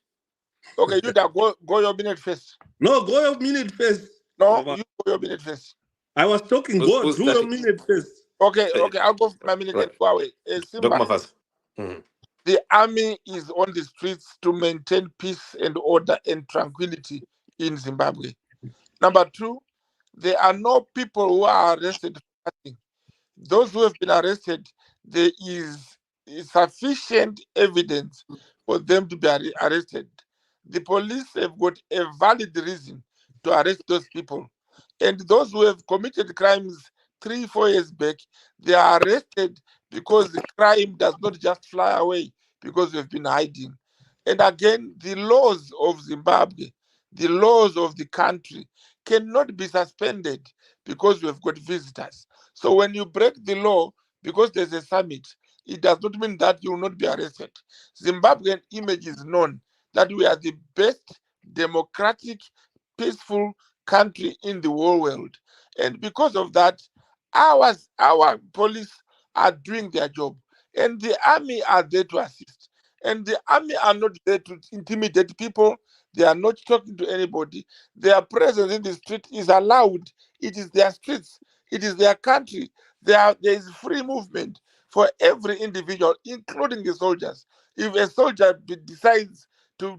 okay. You that go your minute first. No, go your minute first. No, you go your minute first. I was talking. Go Who's do your starting? minute first. Okay, I'll go for my minute and Right. go away. Dr. Simba, Mavaz. Mhm. the army is on the streets to maintain peace and order and tranquility in Zimbabwe. Number two, there are no people who are arrested for nothing. Those who have been arrested, there is sufficient evidence for them to be arrested. The police have got a valid reason to arrest those people. And those who have committed crimes 3-4 years back, they are arrested because the crime does not just fly away because they've been hiding. And again, the laws of Zimbabwe, the laws of the country cannot be suspended because we've got visitors. So when you break the law because there's a summit, it does not mean that you will not be arrested. Zimbabwean image is known that we are the best democratic, peaceful country in the whole world. And because of that, our police are doing their job. And the army are there to assist. And the army are not there to intimidate people. They are not talking to anybody. Their presence in the street is allowed. It is their streets. It is their country. There is free movement for every individual, including the soldiers. If a soldier decides to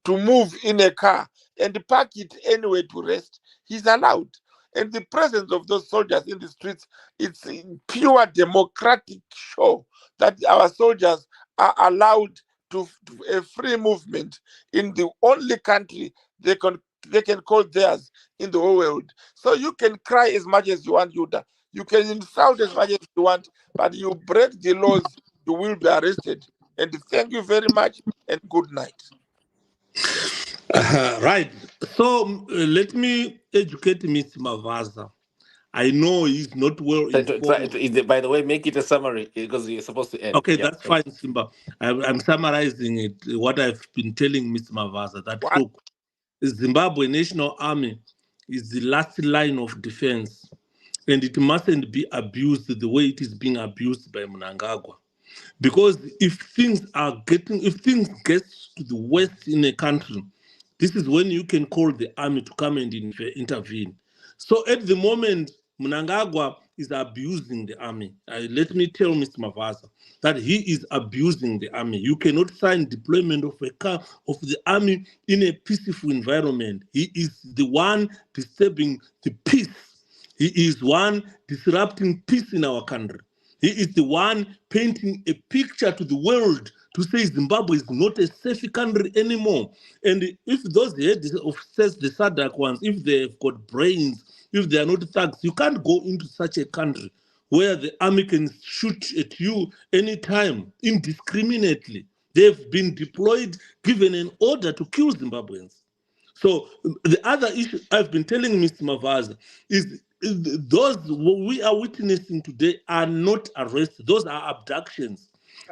move in a car and park it anywhere to rest, he's allowed. And the presence of those soldiers in the streets, it's a pure democratic show that our soldiers are allowed to a free movement in the only country they can call theirs in the whole world. So you can cry as much as you want, Yuda. You can insult as much as you want, but you break the laws, you will be arrested. And thank you very much and good night. Right. So let me educate Mr. Mavaza. I know he's not well informed. By the way, make it a summary because you're supposed to end. Okay, Yeah, that's fine, Simba. I'm summarizing it, what I've been telling Mr. Mavaza, that What? look, the Zimbabwe National Army is the last line of defense, and it mustn't be abused the way it is being abused by Mnangagwa. Because if things get to the west in a country, This is when you can call the army to come and intervene. So at the moment, Mnangagwa is abusing the army. Let me tell Mr. Mavaza that he is abusing the army. You cannot sign deployment of the army in a peaceful environment. He is the one disturbing the peace. He is one disrupting peace in our country. He is the one painting a picture to the world to say Zimbabwe is not a safe country anymore. And if those heads of the Sadc ones, if they've got brains, if they are not thugs, you can't go into such a country where the army can shoot at you anytime, indiscriminately. They've been deployed, given an order to kill Zimbabweans. So the other issue I've been telling Mr. Mavaza is those we are witnessing today are not arrests. Those are abductions.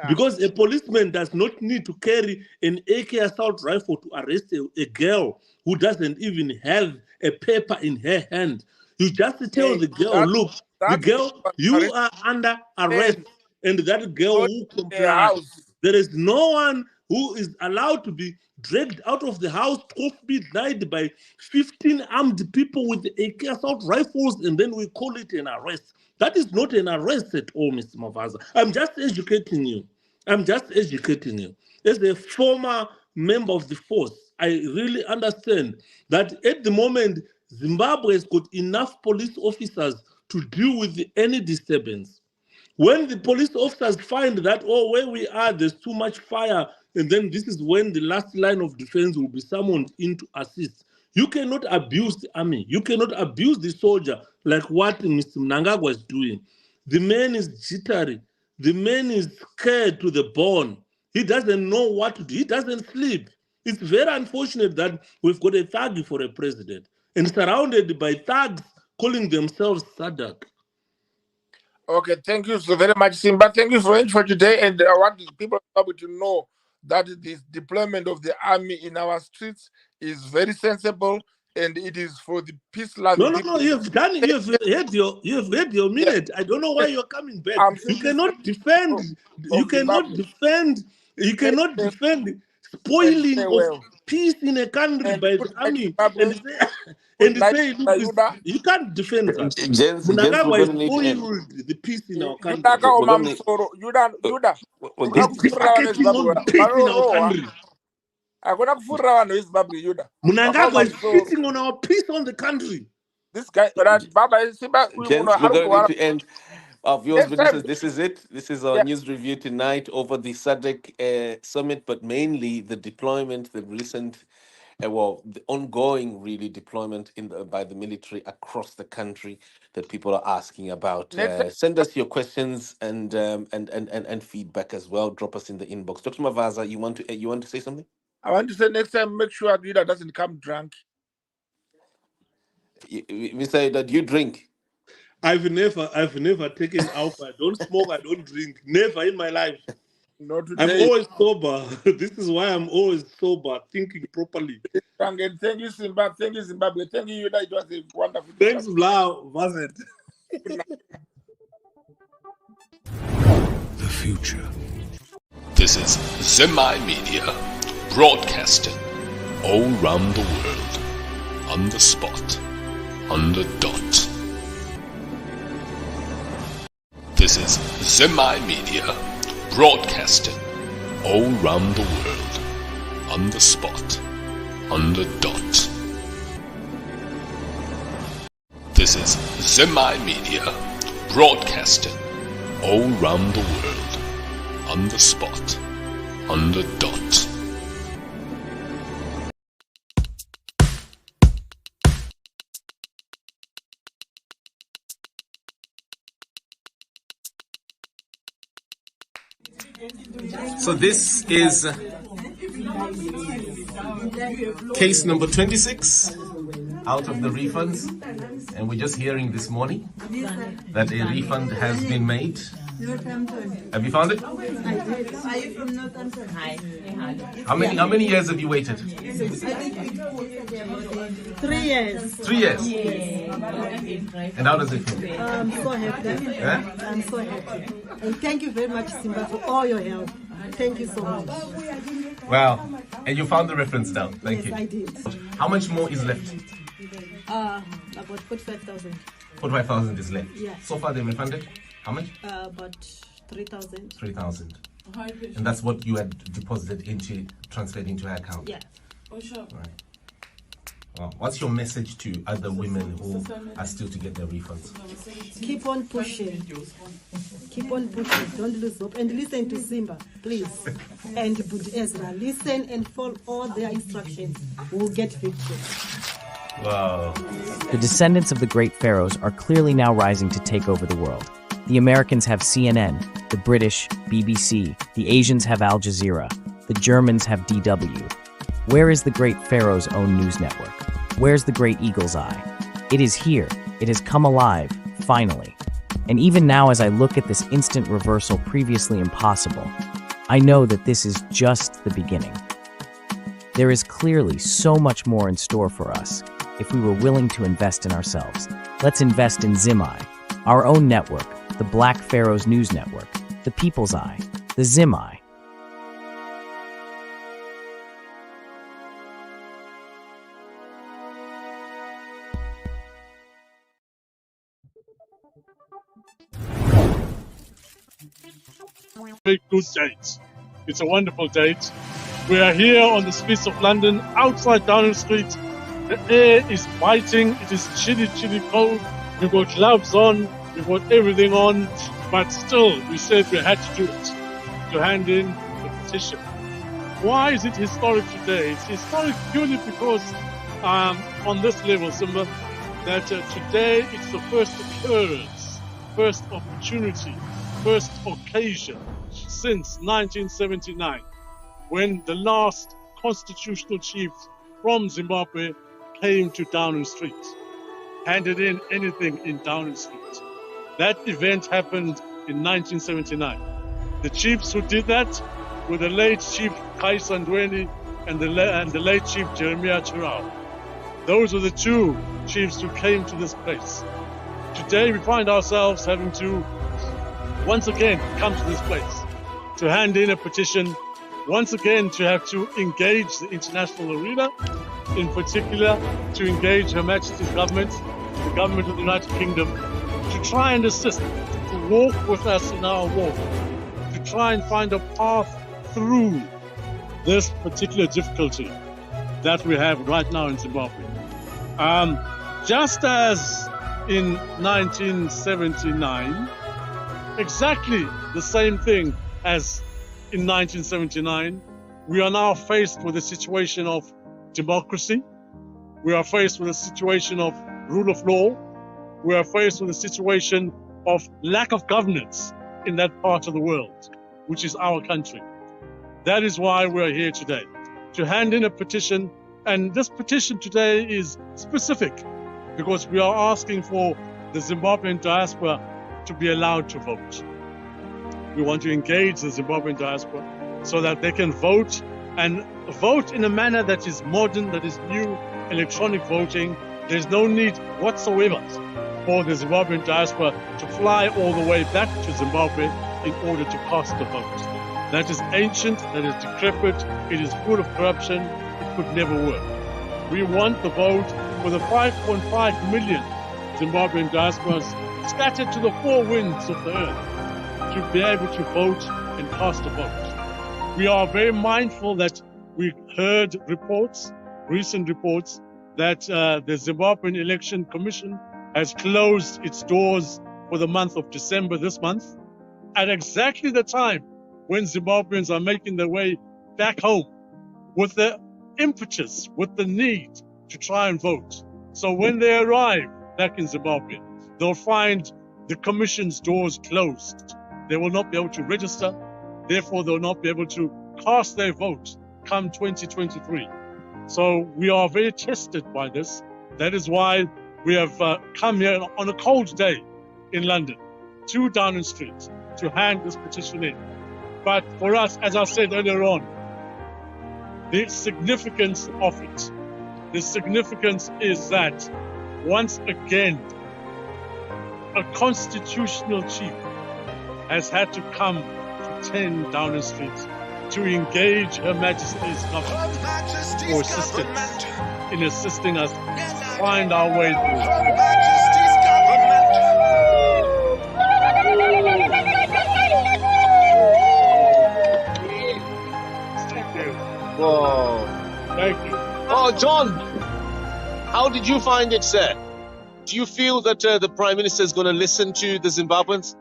Because a policeman does not need to carry an AK assault rifle to arrest a girl who doesn't even have a paper in her hand. You just tell the girl, look, the girl, you are under arrest. And that girl will comply. There is no one who is allowed to be dragged out of the house 12 midnight by 15 armed people with AK assault rifles, and then we call it an arrest. That is not an arrest at all, Mr. Mavaza. I'm just educating you. I'm just educating you. As a former member of the force, I really understand that at the moment, Zimbabwe has got enough police officers to deal with any disturbance. When the police officers find that, oh, where we are, there's too much fire, and then this is when the last line of defense will be summoned in to assist. You cannot abuse the army. You cannot abuse the soldier like what Mr. Mnangagwa is doing. The man is jittery. The man is scared to the bone. He doesn't know what to do. He doesn't sleep. It's very unfortunate that we've got a thug for a president and surrounded by thugs calling themselves Sadc. Okay, thank you so very much, Simba. Thank you very much for today. And I want people to know that this deployment of the army in our streets is very sensible, and it is for the peace-loving people. No, you've done it. You've had your minute. I don't know why you're coming back. You cannot defend. You cannot defend. You cannot defend spoiling of peace in a country by the army and say you can't defend that. Mnangagwa is spoiled the peace in our country. He's defecating on the peace in our country. Mnangagwa is cheating on our peace on the country. This guy, Gents, we're going to end our viewers' witnesses. This is it. This is our news review tonight over the Sadc summit, but mainly the deployment, the recent, the ongoing really deployment by the military across the country that people are asking about. Send us your questions and feedback as well. Drop us in the inbox. Dr. Mavaza, you want to say something? I want to say next time, make sure Leader doesn't come drunk. We say that you drink. I've never taken alcohol. I don't smoke. I don't drink. Never in my life. Not today. I'm always sober. This is why I'm always sober, thinking properly. Thank you, Simba. Thank you, Zimbabwe. Thank you, Yuda. It was a wonderful. Thanks, Blau. Was it? The future. This is Zemi Media, broadcasting all around the world, on the spot, on the dot. This is Zemi Media, broadcasting all around the world, on the spot, on the dot. This is Zemi Media, broadcasting all around the world, on the spot, on the dot. So this is case number 26 out of the refunds, and we're just hearing this morning that a refund has been made. Have you found it? I did. Are you from Northampton? Hi. How many years have you waited? 3 years. 3 years? Yes. And how does it feel? I'm so happy. Yeah? I'm so happy. And thank you very much, Simba, for all your help. Thank you so much. Wow. And you found the reference now. Thank you. Yes, I did. How much more is left? About 45,000. 45,000 is left. Yeah. So far they refunded? How much? About 3,000. 3,000. And that's what you had deposited into, transferred into her account? Yeah. Right. Wow. What's your message to other women who are still to get their refunds? Keep on pushing. Keep on pushing. Don't lose hope. And listen to Simba, please. And Bud Ezra. Listen and follow all their instructions. We'll get victory. Wow. The descendants of the great pharaohs are clearly now rising to take over the world. The Americans have CNN, the British, BBC, the Asians have Al Jazeera, the Germans have DW. Where is the great pharaoh's own news network? Where's the great eagle's eye? It is here. It has come alive, finally. And even now, as I look at this instant reversal previously impossible, I know that this is just the beginning. There is clearly so much more in store for us if we were willing to invest in ourselves. Let's invest in Zimai, our own network, the Black Pharaohs News Network, the People's Eye, the Zimai. Very good date. It's a wonderful date. We are here on the streets of London, outside Downing Street. The air is biting. It is chilly, chilly cold. We've got gloves on. We've got everything on. But still, we said we had to do it, to hand in the petition. Why is it historic today? It's historic purely because on this level, Simba, that today it's the first occurrence, first opportunity, first occasion since 1979, when the last constitutional chief from Zimbabwe came to Downing Street, handed in anything in Downing Street. That event happened in 1979. The chiefs who did that were the late Chief Kaisa Ndweni and the late Chief Jeremiah Chirao. Those were the two chiefs who came to this place. Today we find ourselves having to once again come to this place to hand in a petition, once again to have to engage the international arena, in particular to engage Her Majesty's government, the government of the United Kingdom, to try and assist, to walk with us in our walk, to try and find a path through this particular difficulty that we have right now in Zimbabwe. Just as in 1979, exactly the same thing as in 1979, we are now faced with a situation of democracy. We are faced with a situation of rule of law. We are faced with a situation of lack of governance in that part of the world, which is our country. That is why we're here today, to hand in a petition. And this petition today is specific because we are asking for the Zimbabwean diaspora to be allowed to vote. We want to engage the Zimbabwean diaspora so that they can vote, and vote in a manner that is modern, that is new, electronic voting. There's no need whatsoever for the Zimbabwean diaspora to fly all the way back to Zimbabwe in order to cast a vote. That is ancient, that is decrepit, it is full of corruption, it could never work. We want the vote for the 5.5 million Zimbabwean diasporas scattered to the four winds of the earth to be able to vote and cast a vote. We are very mindful that we heard reports, recent reports, that the Zimbabwean Election Commission has closed its doors for the month of December this month, at exactly the time when Zimbabweans are making their way back home with the impetus, with the need to try and vote. So when they arrive back in Zimbabwe, they'll find the Commission's doors closed. They will not be able to register, therefore they'll not be able to cast their vote come 2023. So we are very tested by this. That is why we have come here on a cold day in London to Downing Street to hand this petition in. But for us, as I said earlier on, the significance of it, the significance is that once again, a constitutional chief has had to come to 10 Downing Street to engage Her Majesty's government for assistance in assisting us find our way through. Whoa. Thank you. Oh, John, how did you find it, sir? Do you feel that the Prime Minister is going to listen to the Zimbabweans?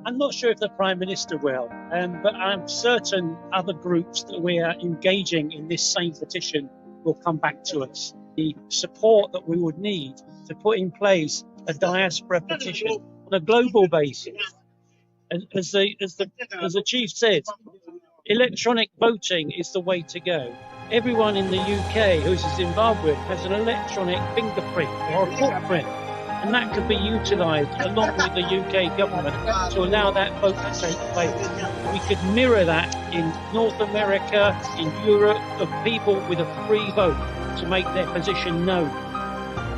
I'm not sure if the Prime Minister will, but I'm certain other groups that we are engaging in this same petition will come back to us. The support that we would need to put in place a diaspora petition on a global basis. As the Chief said, electronic voting is the way to go. Everyone in the UK who's a Zimbabwean has an electronic fingerprint or a footprint, and that could be utilised along with the UK government to allow that vote to take place. We could mirror that in North America, in Europe, of people with a free vote to make their position known.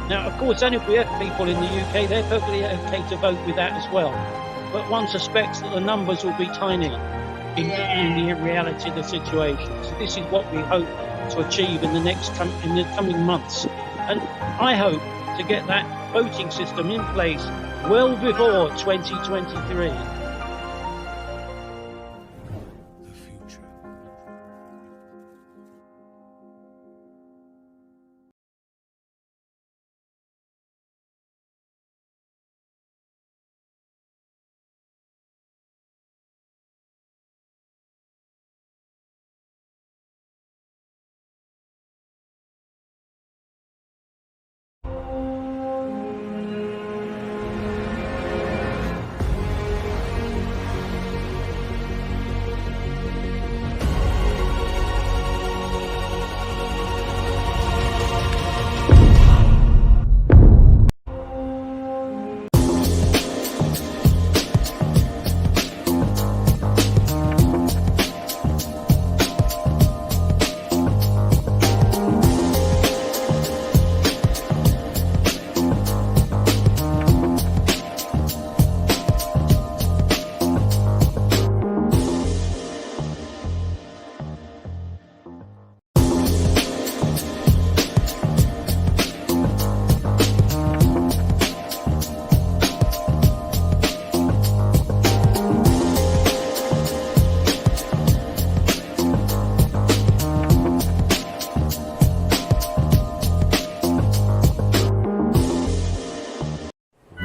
Now, of course, only if we have people in the UK, they're perfectly okay to vote with that as well. But one suspects that the numbers will be tiny in the reality of the situation. So this is what we hope to achieve in the coming months. And I hope to get that voting system in place well before 2023.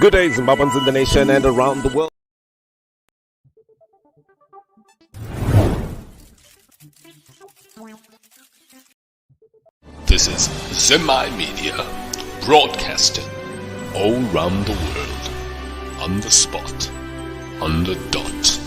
Good day, Zimbabweans in the nation and around the world. This is Zimai Media, broadcasting all round the world, on the spot, on the dot.